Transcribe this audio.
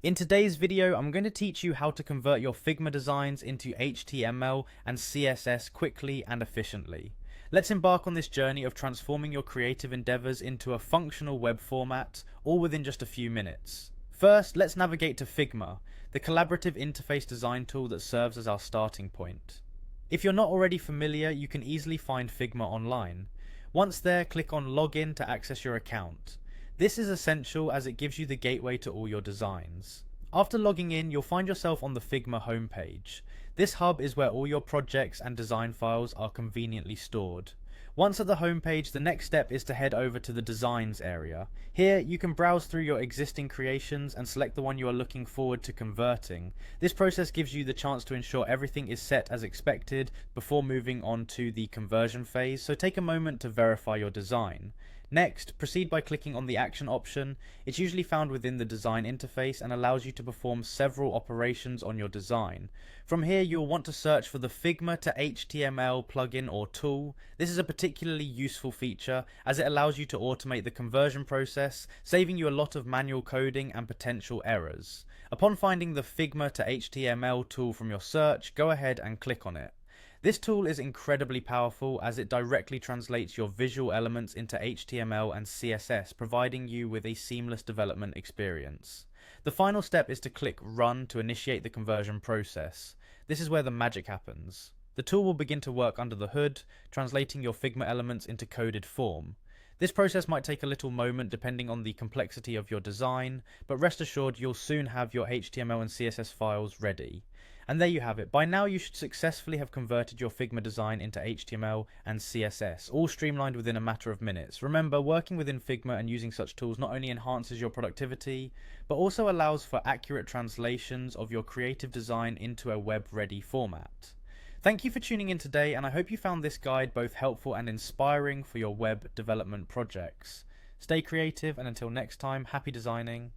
In today's video, I'm going to teach you how to convert your Figma designs into HTML and CSS quickly and efficiently. Let's embark on this journey of transforming your creative endeavors into a functional web format, all within just a few minutes. First, let's navigate to Figma, the collaborative interface design tool that serves as our starting point. If you're not already familiar, you can easily find Figma online. Once there, click on Login to access your account. This is essential as it gives you the gateway to all your designs. After logging in, you'll find yourself on the Figma homepage. This hub is where all your projects and design files are conveniently stored. Once at the homepage, the next step is to head over to the Designs area. Here, you can browse through your existing creations and select the one you are looking forward to converting. This process gives you the chance to ensure everything is set as expected before moving on to the conversion phase, so take a moment to verify your design. Next, proceed by clicking on the action option. It's usually found within the design interface and allows you to perform several operations on your design. From here, you'll want to search for the Figma to HTML plugin or tool. This is a particularly useful feature as it allows you to automate the conversion process, saving you a lot of manual coding and potential errors. Upon finding the Figma to HTML tool from your search, go ahead and click on it. This tool is incredibly powerful as it directly translates your visual elements into HTML and CSS, providing you with a seamless development experience. The final step is to click Run to initiate the conversion process. This is where the magic happens. The tool will begin to work under the hood, translating your Figma elements into coded form. This process might take a little moment depending on the complexity of your design, but rest assured you'll soon have your HTML and CSS files ready. And there you have it. By now you should successfully have converted your Figma design into HTML and CSS, all streamlined within a matter of minutes. Remember, working within Figma and using such tools not only enhances your productivity, but also allows for accurate translations of your creative design into a web-ready format. Thank you for tuning in today, and I hope you found this guide both helpful and inspiring for your web development projects. Stay creative, and until next time, happy designing.